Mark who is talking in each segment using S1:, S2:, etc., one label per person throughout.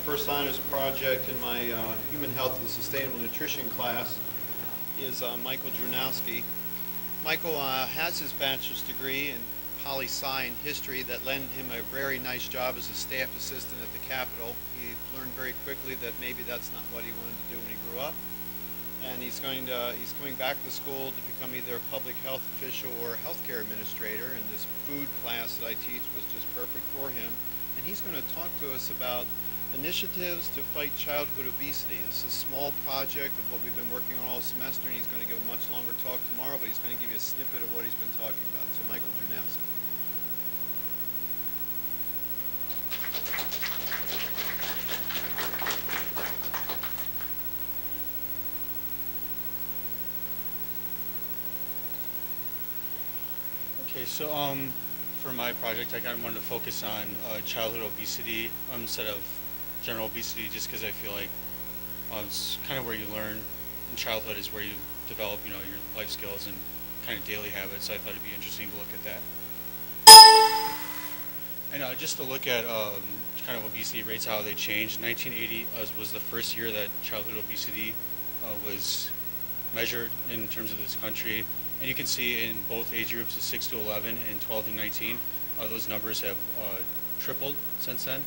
S1: first honors project in my Human Health and Sustainable Nutrition class is Michael Drunasky. Michael has his bachelor's degree in poli-sci and history that landed him a very nice job as a staff assistant at the Capitol. He learned very quickly that maybe that's not what he wanted to do when he grew up. And he's coming back to school to become either a public health official or a healthcare administrator, and this food class that I teach was just perfect for him. And he's going to talk to us about initiatives to fight childhood obesity. This is a small project of what we've been working on all semester, and he's going to give a much longer talk tomorrow, but he's going to give you a snippet of what he's been talking about. So Michael Drunasky.
S2: Okay, so for my project, I kind of wanted to focus on childhood obesity instead of general obesity, just because I feel like it's kind of where you learn in childhood is where you develop, your life skills and kind of daily habits. So I thought it'd be interesting to look at that. And just to look at kind of obesity rates, how they changed. 1980 was the first year that childhood obesity was measured in terms of this country. And you can see in both age groups of 6 to 11 and 12 to 19, those numbers have tripled since then.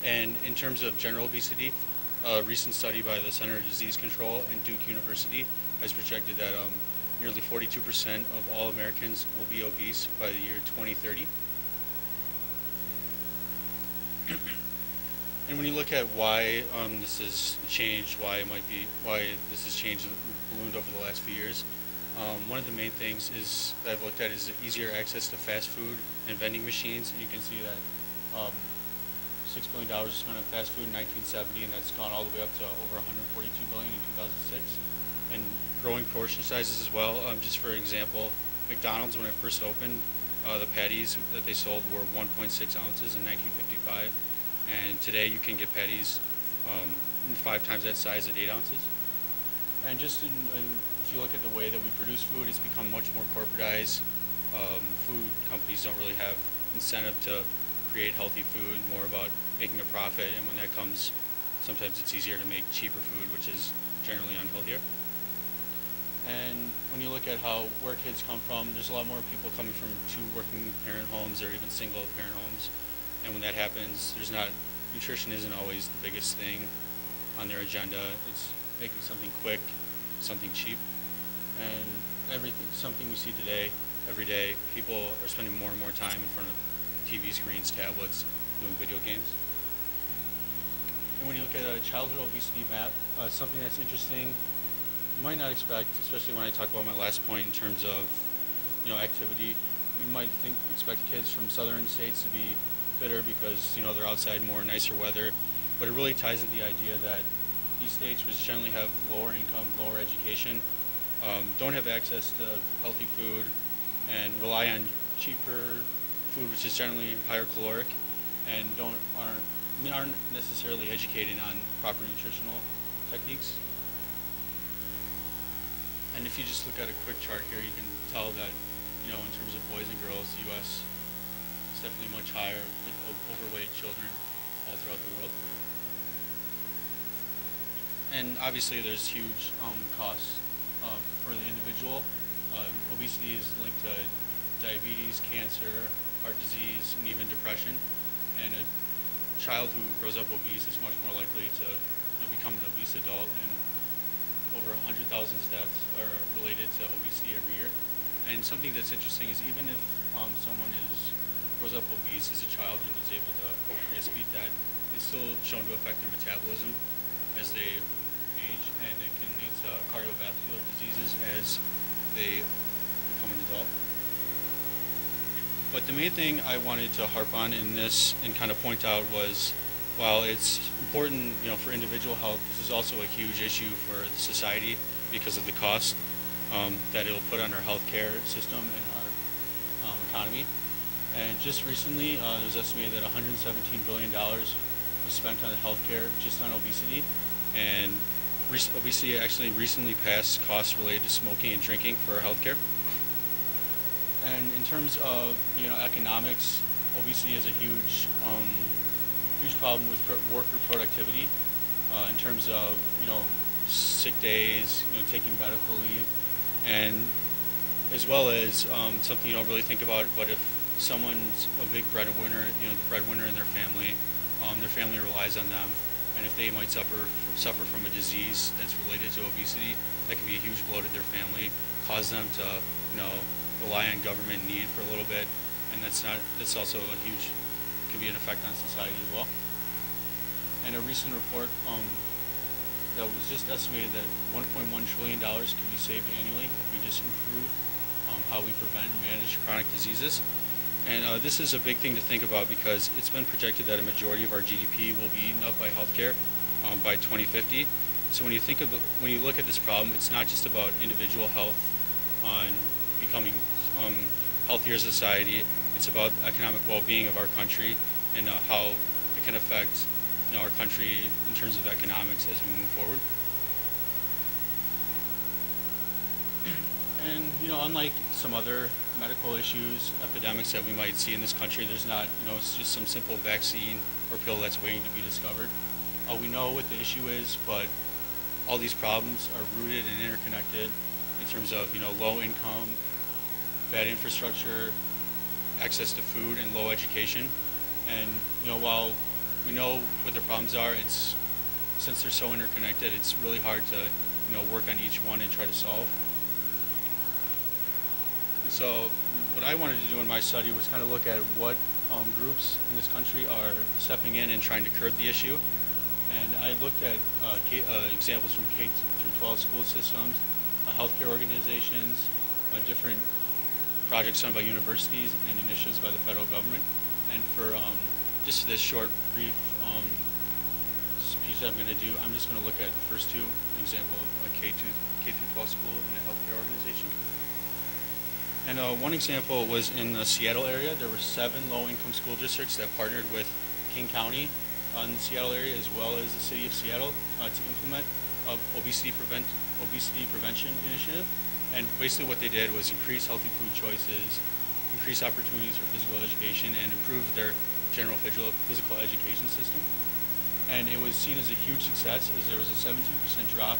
S2: And in terms of general obesity, a recent study by the Center for Disease Control and Duke University has projected that nearly 42% of all Americans will be obese by the year 2030. And when you look at why this has changed, why this has changed and ballooned over the last few years, one of the main things that I've looked at is easier access to fast food and vending machines. And you can see that $6 billion was spent on fast food in 1970, and that's gone all the way up to over $142 billion in 2006. And growing portion sizes as well. Just for example, McDonald's, when it first opened, the patties that they sold were 1.6 ounces in 1955. And today you can get patties 5 times that size at 8 ounces. And just if you look at the way that we produce food, it's become much more corporatized. Food companies don't really have incentive to create healthy food, more about making a profit. And when that comes, sometimes it's easier to make cheaper food, which is generally unhealthier. And when you look at where kids come from, there's a lot more people coming from 2 working parent homes or even single parent homes. And when that happens, nutrition isn't always the biggest thing on their agenda. It's making something quick, something cheap, and something we see today, every day. People are spending more and more time in front of TV screens, tablets, doing video games. And when you look at a childhood obesity map, something that's interesting, you might not expect, especially when I talk about my last point in terms of activity, you might expect kids from southern states to be fitter because they're outside more, nicer weather, but it really ties into the idea that these states, which generally have lower income, lower education, don't have access to healthy food and rely on cheaper food, which is generally higher caloric, and aren't necessarily educated on proper nutritional techniques. And if you just look at a quick chart here, you can tell that in terms of boys and girls, the U.S. is definitely much higher with overweight children all throughout the world. And obviously there's huge costs for the individual. Obesity is linked to diabetes, cancer, heart disease, and even depression. And a child who grows up obese is much more likely to become an obese adult, and over 100,000 deaths are related to obesity every year. And something that's interesting is even if someone grows up obese as a child and is able to breastfeed that, it's still shown to affect their metabolism as they age, and it can lead to cardiovascular diseases as they become an adult. But the main thing I wanted to harp on in this and kind of point out was, while it's important, for individual health, this is also a huge issue for society because of the cost that it'll put on our healthcare system and our economy. And just recently, it was estimated that $117 billion was spent on healthcare just on obesity, and obesity actually recently passed costs related to smoking and drinking for healthcare. And in terms of economics, obesity is a huge huge problem with worker productivity in terms of, sick days, taking medical leave, and as well as something you don't really think about, but if someone's a big breadwinner, the breadwinner in their family relies on them, and if they might suffer from a disease that's related to obesity, that can be a huge blow to their family, cause them to, rely on government need for a little bit, and that's also could be an effect on society as well. And a recent report that was just estimated that $1.1 trillion could be saved annually if we just improve how we prevent and manage chronic diseases. And this is a big thing to think about because it's been projected that a majority of our GDP will be eaten up by healthcare by 2050. So when you look at this problem, it's not just about individual health on becoming healthier as a society. It's about economic well-being of our country and how it can affect our country in terms of economics as we move forward. And unlike some other medical issues, epidemics that we might see in this country, there's not, it's just some simple vaccine or pill that's waiting to be discovered. We know what the issue is, but all these problems are rooted and interconnected in terms of, low income, bad infrastructure, access to food, and low education. And, while we know what the problems are, since they're so interconnected, it's really hard to, work on each one and try to solve. And so what I wanted to do in my study was kind of look at what groups in this country are stepping in and trying to curb the issue. And I looked at examples from K through 12 school systems, healthcare organizations, different projects done by universities and initiatives by the federal government. And for just this short, brief speech that I'm going to do, I'm just going to look at the first two examples, a K through 12 school and a healthcare organization. And one example was in the Seattle area. There were 7 low-income school districts that partnered with King County in the Seattle area as well as the city of Seattle to implement obesity prevention initiative. And basically what they did was increase healthy food choices, increase opportunities for physical education, and improve their general physical education system. And it was seen as a huge success as there was a 17% drop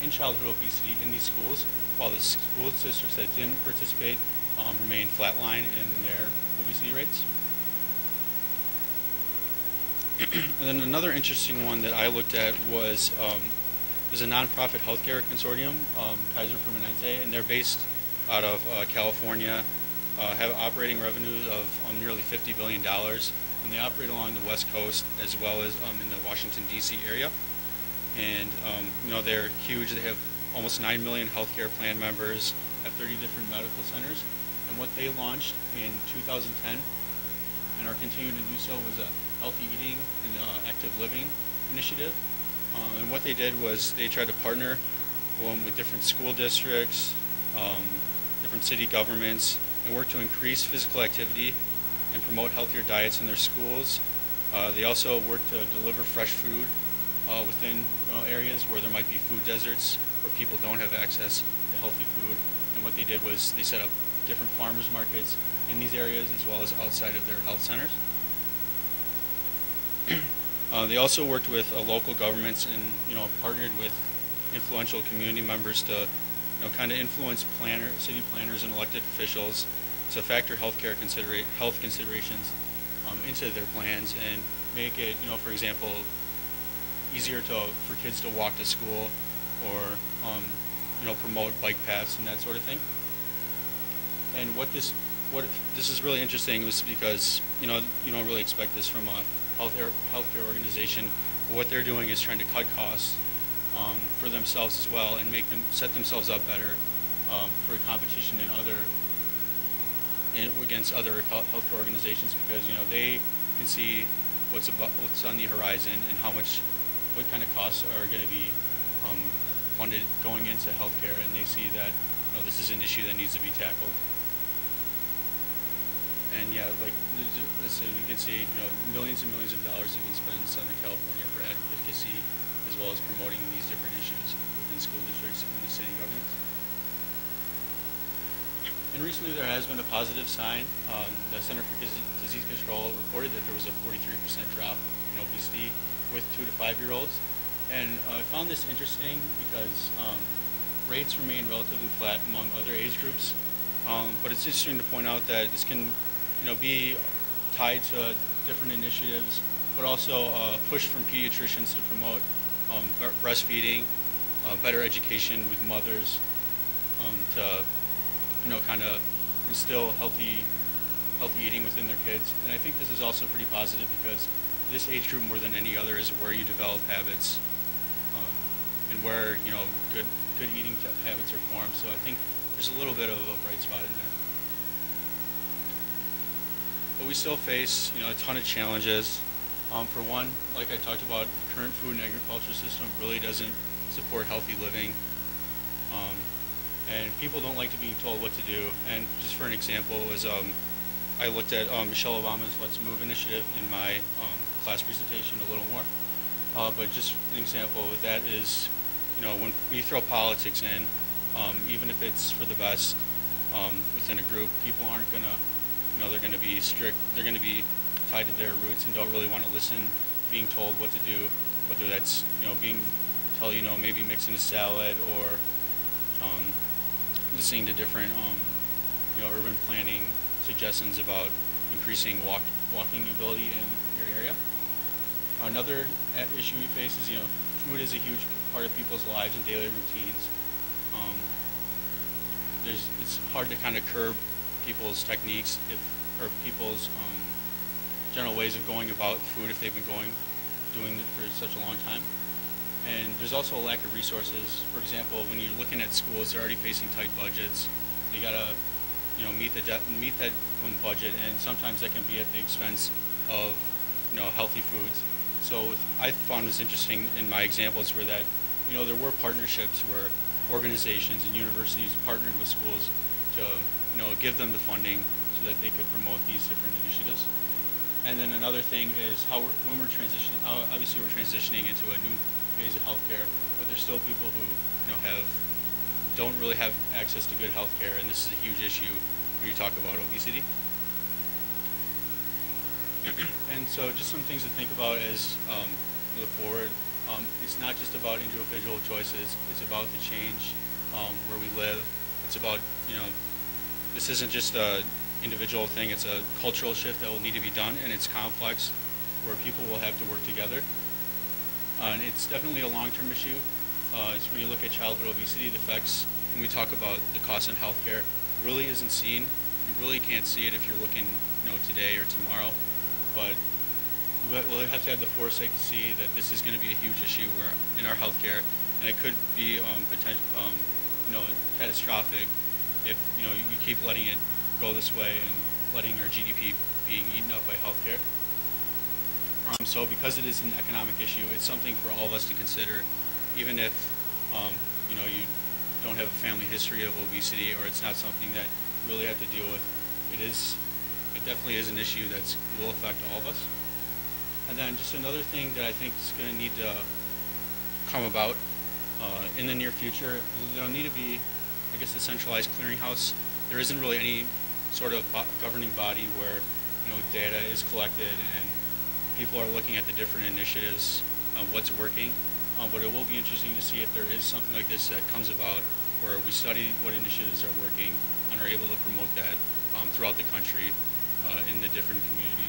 S2: in childhood obesity in these schools, while the school districts that didn't participate remained flatline in their obesity rates. And then another interesting one that I looked at was there's a nonprofit healthcare consortium, Kaiser Permanente, and they're based out of California, have operating revenues of nearly $50 billion, and they operate along the West Coast as well as in the Washington, D.C. area. And they're huge. They have almost 9 million healthcare plan members, have 30 different medical centers. And what they launched in 2010 and are continuing to do so was a healthy eating and active living initiative. And what they did was they tried to partner with different school districts, different city governments, and work to increase physical activity and promote healthier diets in their schools. They also work to deliver fresh food within areas where there might be food deserts where people don't have access to healthy food. And what they did was they set up different farmers markets in these areas as well as outside of their health centers. They also worked with local governments and partnered with influential community members to kind of influence city planners and elected officials to factor health considerations into their plans and make it, for example, easier for kids to walk to school or promote bike paths and that sort of thing. And what this is really interesting was because you don't really expect this from a healthcare organization, but what they're doing is trying to cut costs for themselves as well and set themselves up better for competition against other healthcare organizations, because they can see what's on the horizon and what kind of costs are going to be funded going into healthcare, and they see that this is an issue that needs to be tackled. And yeah, so you can see, millions and millions of dollars have been spent in Southern California for advocacy, as well as promoting these different issues within school districts and the city governments. And recently there has been a positive sign. The Center for Disease Control reported that there was a 43% drop in obesity with 2 to 5-year-olds. And I found this interesting because rates remain relatively flat among other age groups. But it's interesting to point out that this can be tied to different initiatives, but also a push from pediatricians to promote breastfeeding, better education with mothers, to kind of instill healthy eating within their kids. And I think this is also pretty positive because this age group, more than any other, is where you develop habits, and where good eating habits are formed. So I think there's a little bit of a bright spot in there. But we still face a ton of challenges. For one, like I talked about, the current food and agriculture system really doesn't support healthy living. And people don't like to be told what to do. And just for an example, I looked at Michelle Obama's Let's Move initiative in my class presentation a little more. But just an example with that is, when you throw politics in, even if it's for the best within a group, people aren't going to, they're going to be strict. They're going to be tied to their roots and don't really want to listen, being told what to do, whether that's, being told, maybe mixing a salad or listening to different, urban planning suggestions about increasing walking ability in your area. Another issue we face is, food is a huge part of people's lives and daily routines. It's hard to kind of curb people's techniques or people's general ways of going about food if they've been doing it for such a long time. And there's also a lack of resources. For example, when you're looking at schools, they're already facing tight budgets. They gotta, meet that budget, and sometimes that can be at the expense of, healthy foods. So I found this interesting in my examples where that, there were partnerships where organizations and universities partnered with schools to, give them the funding so that they could promote these different initiatives. And then another thing is when we're transitioning, obviously we're transitioning into a new phase of healthcare, but there's still people who, don't really have access to good healthcare, and this is a huge issue when you talk about obesity. And so just some things to think about as we look forward. It's not just about individual choices. It's about the change where we live. It's about, this isn't just a individual thing. It's a cultural shift that will need to be done, and it's complex, where people will have to work together. And it's definitely a long-term issue. It's when you look at childhood obesity, the effects, when we talk about the cost in healthcare, really isn't seen. You really can't see it if you're looking, today or tomorrow. But we'll have to have the foresight to see that this is going to be a huge issue in our healthcare, and it could be catastrophic if you keep letting it go this way and letting our GDP being eaten up by healthcare. So because it is an economic issue, it's something for all of us to consider, even if you don't have a family history of obesity, or it's not something that you really have to deal with. It definitely is an issue that will affect all of us. And then just another thing that I think is going to need to come about in the near future, there'll need to be, I guess, a centralized clearinghouse. There isn't really any sort of governing body where data is collected and people are looking at the different initiatives, what's working. But it will be interesting to see if there is something like this that comes about where we study what initiatives are working and are able to promote that throughout the country in the different communities.